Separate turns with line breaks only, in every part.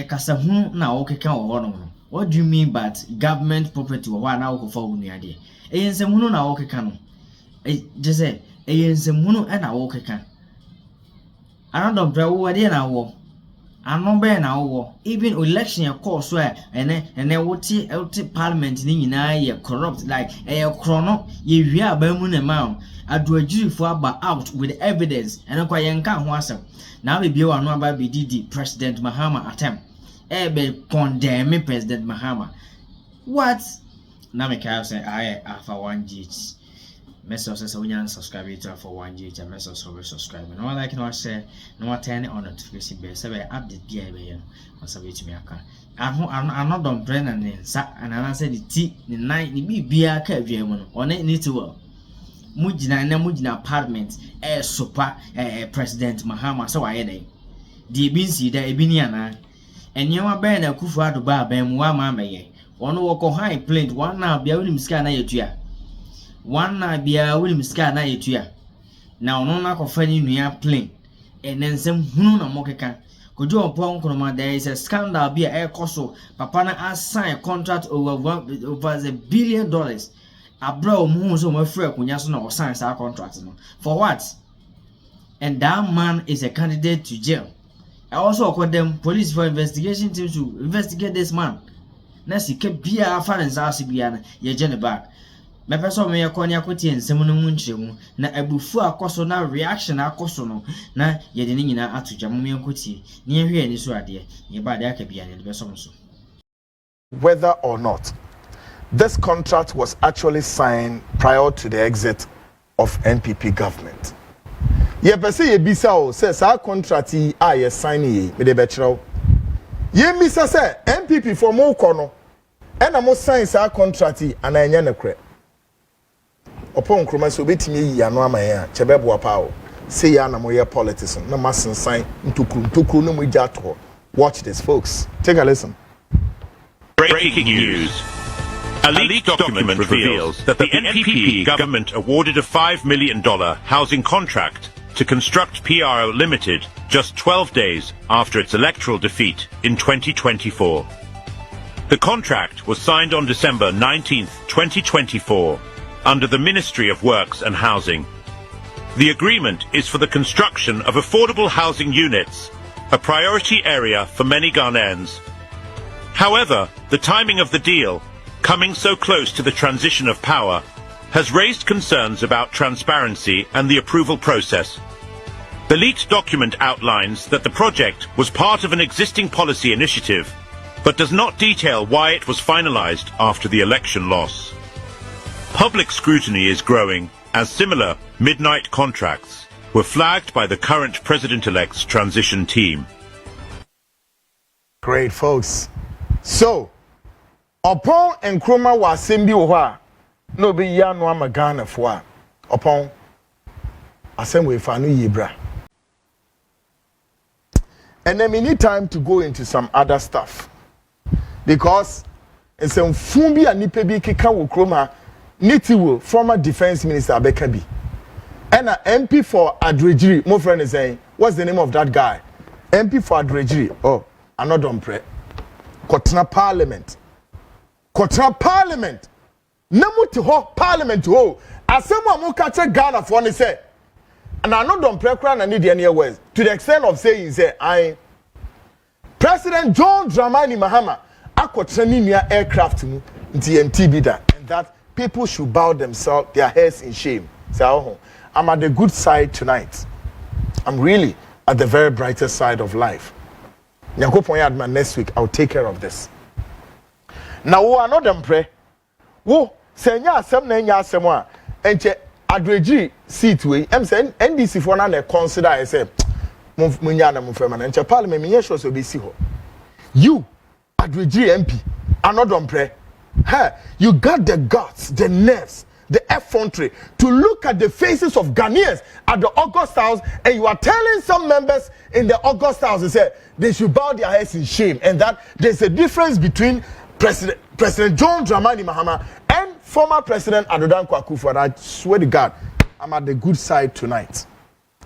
kasa hu na wo keka wo ho no. What do you mean by government property wo na wo ko fa wo nuade? Nsem hu na wo keka no. Je say nsem hu na wo keka. Annoh-Dompreh wo de na wo. Annoh na wo. Even election ya call so ene woti parliament ni nyina ye corrupt like krono ye wi aba mu na ma aduagirifo aba out with evidence ene kwa ye nka ho asem na be wa no aba be didi President Mahama attempt be condemn President Mahama. What? Na me ka say Alpha 1GH message says when you subscribe to Alpha 1GH message so subscribe no like no share no turn on notification bell so update dia be yen so be tumi aka Annoh-Dompreh na ne nsa anana say the ti ne nine ne bibia ka awie mu no one need to mujina parliament sopa President Mahama so waye dey di bi nsi da ebi ni ana enyewa be na kufu ado ba mu wa ma meye ono wo high plate one na bia woni msika na yetua one na bia woni msika na yetua na ono na kofa ni nua plane ensem hunu na mokeka kojo opon Akroma. There is a scandal be koso papa na assign a contract over $1 billion abra mu so mo frɛ kunya so na o sign sa contract no for what? And that man is a candidate to jail. I also call them police for investigation team to investigate this man. Na si ke bia fa nsa so bia na ye je ne back. Me person me yakonya kwoti ensem no mu nkyeremu na abufu akoso na reaction akoso no na ye de ne nyina atogya mu yankoti ne ye hwe ani so ade ye ba de aka bia ne be so so.
Whether or not this contract was actually signed prior to the exit of NPP government. Ye pese ye bisa o say sa contract yi a ye sign yi me de be kire o. Ye misa say NPP for mo ko no e na mo sign sa contract yi ana enye ne kre. Upon Akroma so betimi yi ano amaye a chebebo apa o. Say ya na mo ye politics na masen sign ntokuru no mo gya to. Watch this folks. Take a listen.
Breaking news. A leaked document reveals that the NPP government awarded a $5 million housing contract to construct PRO Limited just 12 days after its electoral defeat in 2024. The contract was signed on December 19, 2024, under the Ministry of Works and Housing. The agreement is for the construction of affordable housing units, a priority area for many Ghanaians. However, the timing of the deal, coming so close to the transition of power, has raised concerns about transparency and the approval process. The leaked document outlines that the project was part of an existing policy initiative, but does not detail why it was finalized after the election loss. Public scrutiny is growing as similar midnight contracts were flagged by the current president-elect's transition team.
Great, folks. So, upon Akroma was sembi oha no be ya no amagana for upon asem we fa no yebra. And then we need time to go into some other stuff because it's some fumbi and nipe bi keka wo Akroma nitiwo former defense minister Abeka bi and an MP for Adrejiri. My friend is saying, what's the name of that guy? MP for Adrejiri. Oh, Annoh-Dompreh. Kotna Parliament. Kotna Parliament. Namuti ho Parliament ho. Asemo mo kache Ghana for ne say. And Annoh-Dompreh kra na need any words. To the extent of saying say I President John Dramani Mahama akotna ni nia aircraft mu nti bi da, and that people should bow themselves their heads in shame. So I'm at the good side tonight. I'm really at the very brightest side of life. Next week I'll take care of this. Now wo Annoh-Dompreh wo senya asem na nya asem a enche Adrejiri seat we em say NDC for na consider I say munya na mfema na enche parliament me sure so be si ho. You Adrejiri MP Annoh-Dompreh, hey, you got the guts, the nerves, the effrontery to look at the faces of Ghanaians at the August House, and you are telling some members in the August House, they say they should bow their heads in shame, and that there's a difference between President John Dramani Mahama and former President Addo Dankwa Akufo-Addo. I swear to God, I'm at the good side tonight.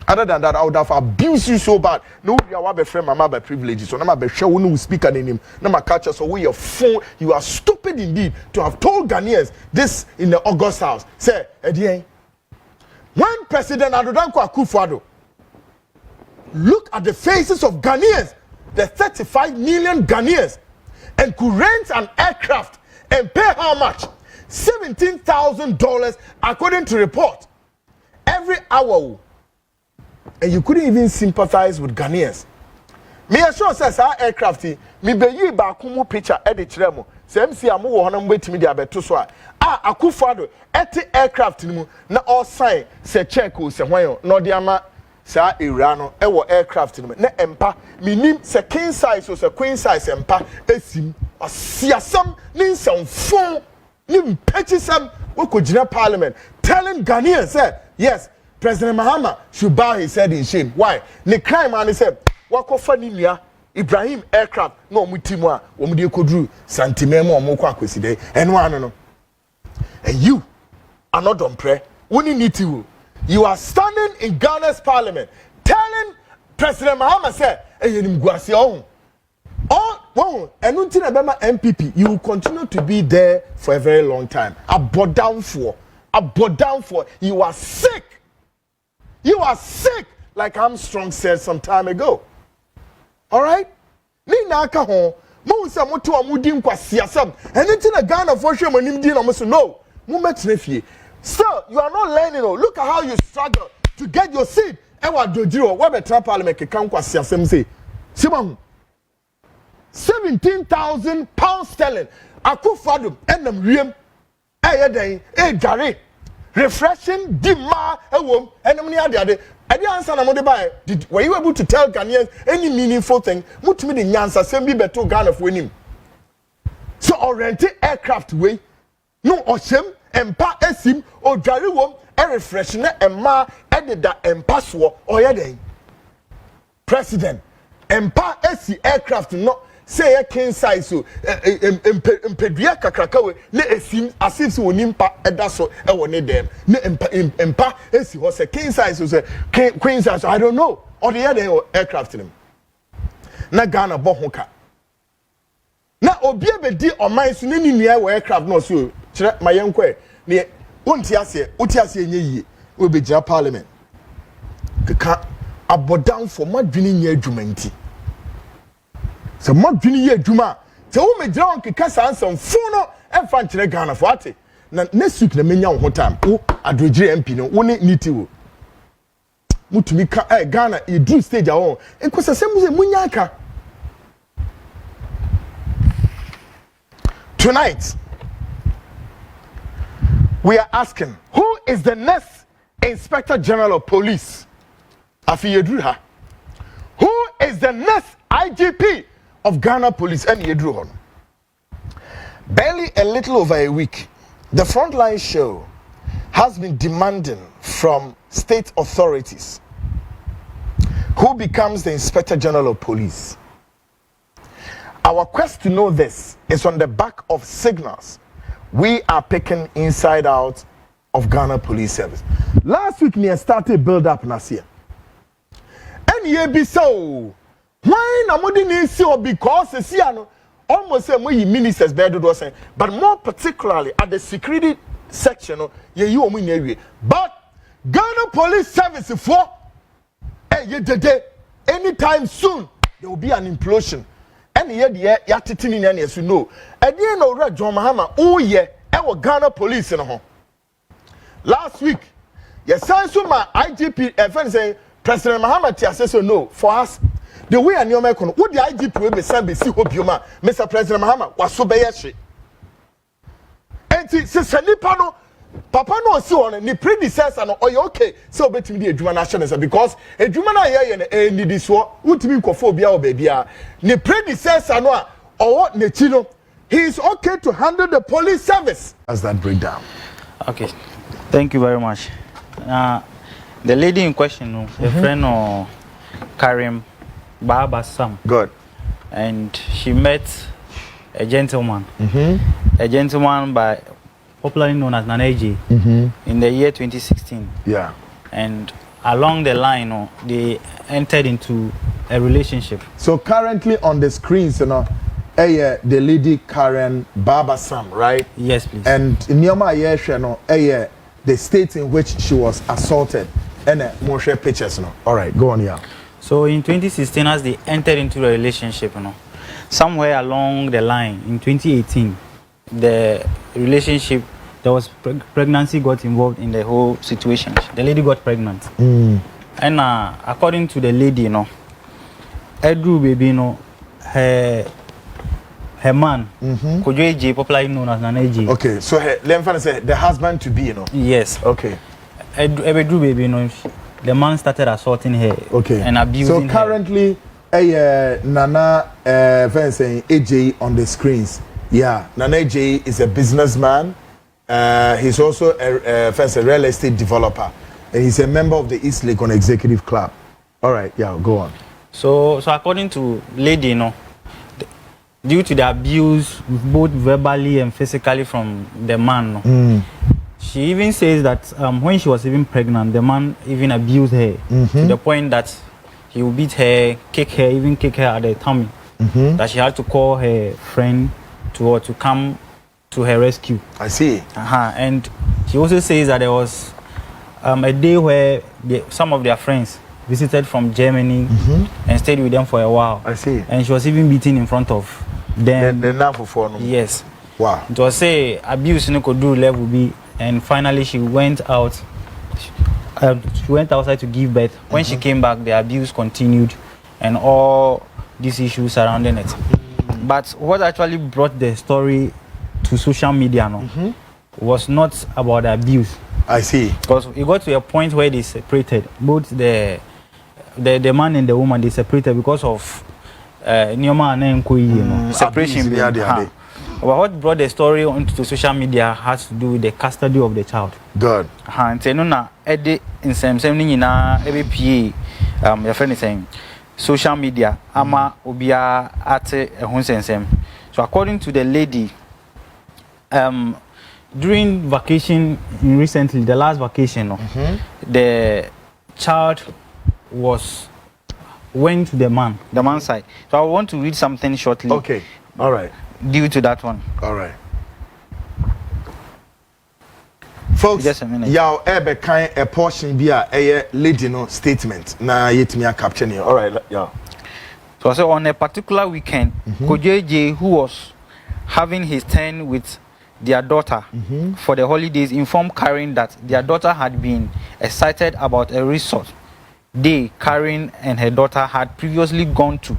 Other than that, I would have abused you so bad. No, you are my friend, my privileges. So, I'm sure when we speak an name, no catch us. So, we are phone. You are stupid indeed to have told Ghanaians this in the August House. Say, Eddie, when President Annoh-Dompreh Akufo-Addo look at the faces of Ghanaians, the 35 million Ghanaians, and could rent an aircraft and pay how much? $17,000 according to report every hour. And you couldn't even sympathize with Ghanaians. Me assure says our aircraft, me be you ba kumu picture edit remo. Se MC amu wo honam wetimi dia beto so a Akufo-Addo ete aircraft ni mu na all sign se check o se hwan no de ama sa ewura no e wo aircraft ni mu na empa minim se king size o se queen size empa esim asiasam ni nsɛmfo ni mpechisam wo kogina parliament telling Ghanaians say yes, President Mahama should bow his head in shame. Why? The crime man said, "Wakofa ni nua Ibrahim aircraft no mutimu a omudi ekodru santimemo omoko akwesi dey eno ano no." And you, Annoh-Dompreh, you are standing in Ghana's parliament telling President Mahama say, "Eyenim guase ohun." Oh, and until Abema MPP, you will continue to be there for a very long time. Abodown for. You are sick. You are sick, like Armstrong said some time ago. All right? Ni naka ho, mo se mo to amudi nkwasiasam. Anything a Ghana for sure monim di no so no. Mo metrefie. So, you are not learning. Look at how you struggle to get your seat. Ewa dojiro, wa betra parliament ke kan kwasiasam say. Sibahu. 17,000 pounds sterling. Akufo-Addo enam riem. Gary. Refreshing dima ewom enam ni ade ade answer na mo de buy. Were you able to tell Ghanaians any meaningful thing? Mutumi de nyansa sem bi beto Ghana for anim. So oriented aircraft way no oshem empa esim o dware wom e refresh na emma ededa empa so oyeden. President empa esi aircraft no say a king size so empedua kakraka we na esim asif so onimpa eda so e woni dem na empa esi ho say king size so say queen size so I don't know or the other aircraft nim na Ghana bo ho ka na obi ebedi oman so na nua we aircraft no so kire mayenkwe ne wonti ase enye yie we be gina parliament keka abodan for madwini nya adwumanti. So much junior year Juma. So we may draw kasa answer phone and fan chile Ghana for ate. Na next week na menya ho time. O adroje MP no woni niti wo. Mutumi ka Ghana e do stage awon. Enkosa se munya aka. Tonight we are asking who is the next Inspector General of Police? Afi ha. Who is the next IGP of Ghana Police and Yedruhon? Barely a little over a week, the Frontline show has been demanding from state authorities who becomes the Inspector General of Police. Our quest to know this is on the back of signals we are picking inside out of Ghana Police Service. Last week, we started build up Nasia. And ye be so. Why na modi ni see because see ano almost say we ministers be do say but more particularly at the security section ye you omu nyawie but Ghana Police Service for ye dede anytime soon there will be an implosion and ye de ya tetini na ye so no e dey no Ura John Mahama o ye e wo Ghana Police no ho last week ye say so ma IGP FN say President Mahama ti say so no for us. The way I know my con, what the IGP will be sent be see hope you ma, Mr. President Mahama was so beyeshi. And since Nipano, Papa no see on the predecessor no, oh okay, so betting the Juma nationalism because a Jumana here and this war, would mean cophobia or baby. The predecessor no, or what Nechino, he is okay to handle the police service. As that breakdown. Okay,
thank you very much. The lady in question, a friend or Karim. Baba Sam.
Good.
And she met a gentleman. A gentleman popularly known as Naneji in the year 2016.
Yeah.
And along the line, they entered into a relationship.
So currently on the screens, the lady Karen Baba Sam, right?
Yes, please.
And in the state in which she was assaulted, and more share pictures, All right, go on, yeah.
So in 2016, as they entered into a relationship, somewhere along the line in 2018, the relationship, there was pregnancy got involved in the whole situation. The lady got pregnant, and according to the lady, Edru baby, her man, Kojo popularly known as Nana J.
Okay, so let me say the husband to be,
Yes.
Okay.
Edru baby, the man started assaulting her.
Okay.
And abusing
her. So currently, Nana saying AJ on the screens. Yeah, Nana AJ is a businessman. He's also a real estate developer, and he's a member of the East Legon Executive Club. All right, yeah, go on.
So according to lady, due to the abuse, both verbally and physically from the man, she even says that when she was even pregnant, the man even abused her to the point that he would beat her, kick her, even kick her at the tummy. That she had to call her friend to come to her rescue.
I see.
And she also says that there was a day where some of their friends visited from Germany and stayed with them for a while.
I see.
And she was even beaten in front of them. Yes.
Wow.
It was say abuse could do level B, and finally she went out. She went outside to give birth. When she came back, the abuse continued, and all these issues surrounding it. But what actually brought the story to social media was not about the abuse.
I see.
Because it got to a point where they separated. Both the man and the woman, they separated because of separation. But what brought the story onto the social media has to do with the custody of the child.
Good.
And in same every PA, your friend is saying social media ama obia ate ehun. So according to the lady, during vacation recently, the last vacation, the child went to the man's side. So I want to read something shortly.
Okay. All right.
Due to that one.
All right. Folks,
just a minute.
Y'all ever kind a portion be a lady statement. Na yet me a caption here. All right, yeah.
So on a particular weekend, Kojo, who was having his turn with their daughter for the holidays, informed Karen that their daughter had been excited about a resort Karen and her daughter had previously gone to,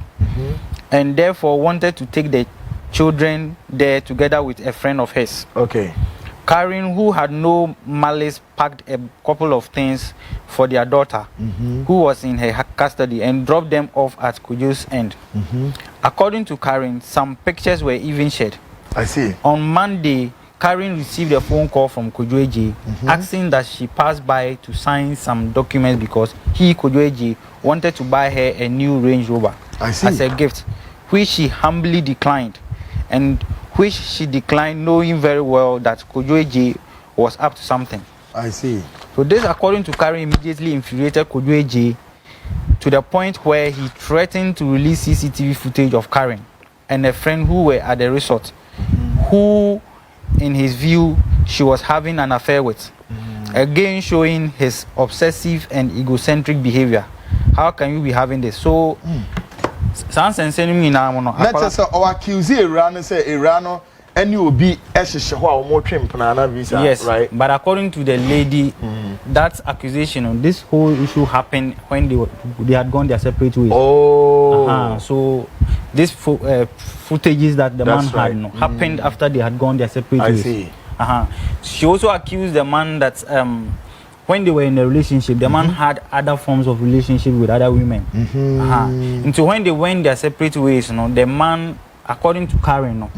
and therefore wanted to take the children there together with a friend of his.
Okay.
Karen, who had no malice, packed a couple of things for their daughter, who was in her custody, and dropped them off at Kojo's end. According to Karen, some pictures were even shared.
I see.
On Monday, Karen received a phone call from Kojo asking that she pass by to sign some documents because Kojo wanted to buy her a new Range Rover as a gift, which she humbly declined, and which she declined knowing very well that Kojo was up to something.
I see.
So this, according to Karen, immediately infuriated Kojo to the point where he threatened to release CCTV footage of Karen and a friend who were at the resort, who, in his view, she was having an affair with. Again, showing his obsessive and egocentric behavior. How can you be having this? So, let's
say our accuse Iran say Iran and you will be visa.
Yes,
right.
But according to the lady, that accusation, this whole issue happened when they had gone their separate ways.
Oh.
So this footages that the man had happened after they had gone their separate ways.
I see.
She also accused the man that when they were in a relationship, the man had other forms of relationship with other women. And so when they went their separate ways, the man, according to Karen,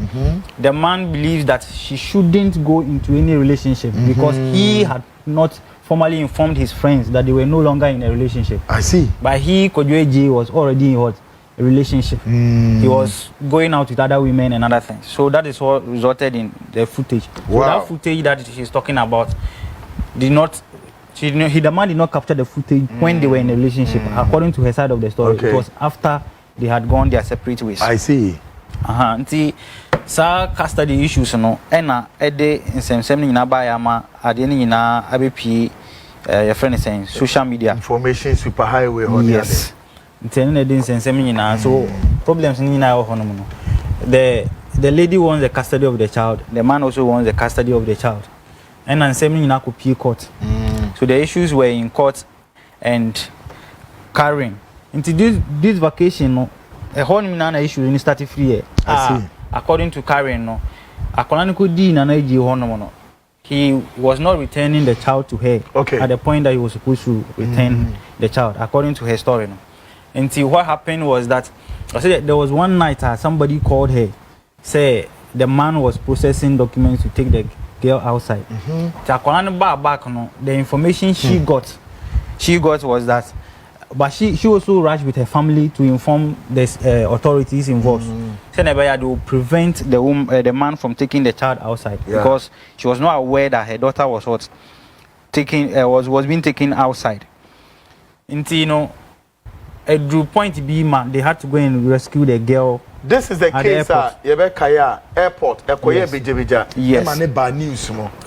the man believes that she shouldn't go into any relationship because he had not formally informed his friends that they were no longer in a relationship.
I see.
But Kojo was already in a relationship. He was going out with other women and other things. So that is what resulted in the footage.
Wow.
So that footage that she's talking about the man did not capture the footage when they were in a relationship. According to her side of the story, it was after they had gone their separate ways.
I see.
Nti sa custody issues no ena ede nsemsem nyina ba ya ma ade ni nyina abepi your friend is saying social media
information superhighway on
yes nti ene ede nsemsem nyina so problems nyina ho no no the lady wants the custody of the child, the man also wants the custody of the child, and nsem nyina ko pie court. So the issues were in court and carrying into this vacation no a whole minana issue in started free. According to Karen, no, he was not returning the child to her at the point that he was supposed to return the child, according to her story. No. And see what happened was that I said there was one night somebody called her, say the man was processing documents to take the girl outside. The information she got was that. But she also rushed with her family to inform the authorities involved. They will prevent the man from taking the child outside because she was not aware that her daughter was was being taken outside. Until at the point B man, they had to go and rescue the girl.
This is the case at airport. Yes.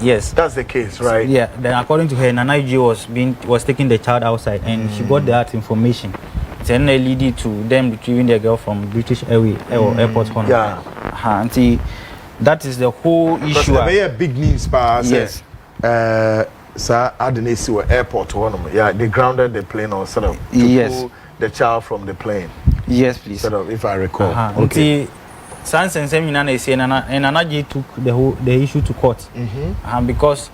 Yes.
That's the case, right?
Yeah. Then according to her, Nanaiji was taking the child outside and she got that information. Then they leaded to them retrieving the girl from British Airways airport. Auntie, that is the whole issue.
Because big news,
yes.
Sir, I didn't see what airport one. Yeah, they grounded the plane or sort of pull the child from the plane.
Yes, please.
Sort of, if I recall.
Okay. Sans and Seminana say and Anaji took the issue to court. Because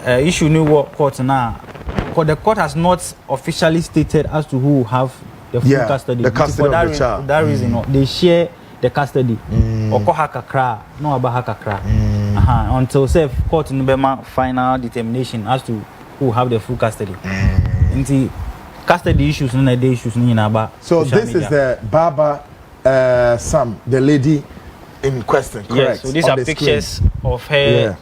issue new court now. Because the court has not officially stated as to who have the full custody.
The custody of the child.
For that reason, they share the custody. No about until safe court Nubema final determination as to who have the full custody. Custody issues, no day issues,
so this media. Is the Baba Sam, the lady in question, correct?
Yes, so these are pictures of her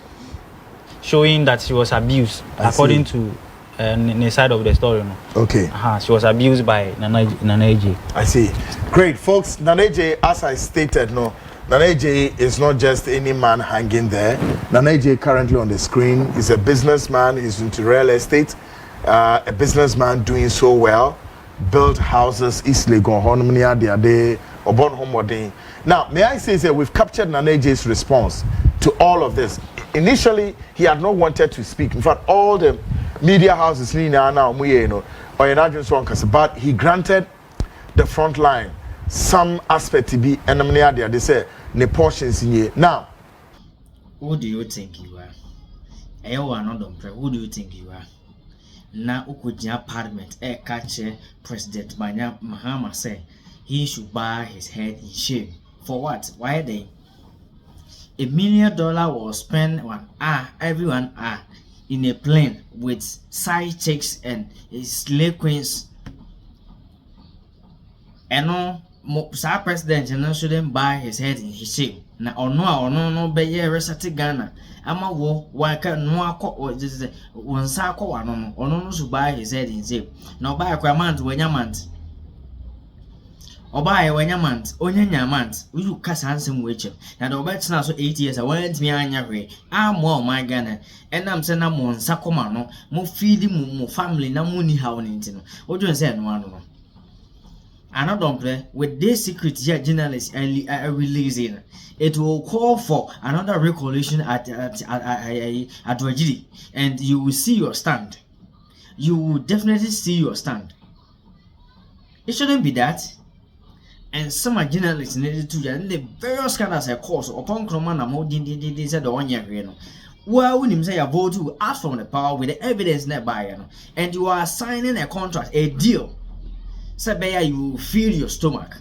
showing that she was abused, according to the side of the story. No?
Okay.
She was abused by Nanaiji.
I see. Great, folks. Nanaiji, as I stated, Nanaiji is not just any man hanging there. Nanaiji currently on the screen is a businessman. He's into real estate. A businessman doing so well, built houses, East Legon, Honomnia, the day, or born homewarding. Now, may I say that we've captured Nanaji's response to all of this. Initially, he had not wanted to speak. In fact, all the media houses, but he granted the front line some aspect to be, and they say, ne portions in here. Now,
who do you think you are? Annoh-Dompreh, who do you think you are? Na ukujia parliament catch President Mahama say he should bow his head in shame. For what? Why they? $1 million was spent on everyone in a plane with side chicks and slave queens. And no president shouldn't bow his head in his shame. Na no be ye resati Ghana. Ama wo waka no akọ wonsa akọ wano no ono no so buy his head in shape. Na buy kwa month wanya month. Oba wanya month onyanya month. You kasa ansem weche. Na the obet na so 8 years want me anya hwe. Amo my Ghana. Enam se na mo nsa koma no mo feed mo family na mo ni hawo nti no. Ojo say no ano no. Annoh-Dompreh with this secret here journalists are releasing, it will call for another recollection at Wajiri, and you will see your stand. You will definitely see your stand. It shouldn't be that. And some journalists needed to the various scandals of course upon Akroma na mo din said the 1 year no. Well, when you say you vote to ask from the power with the evidence nearby, and you are signing a contract, a deal. Sabeya, you feel your stomach,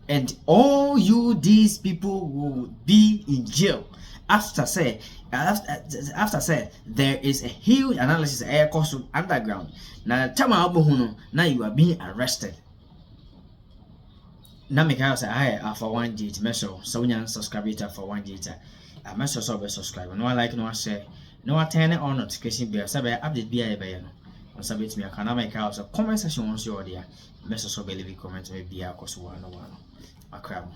and all these people will be in jail after there is a huge analysis air cost underground. Now now you are being arrested. Now make I say I Alpha OneTV measure so you subscribe to Alpha OneTV. I measure so subscribe. No like no share no attend on notification bell sabe update bi ebe no sabe to me kana make house comment section once you there message so believe comment me bia koso wa no Akroma.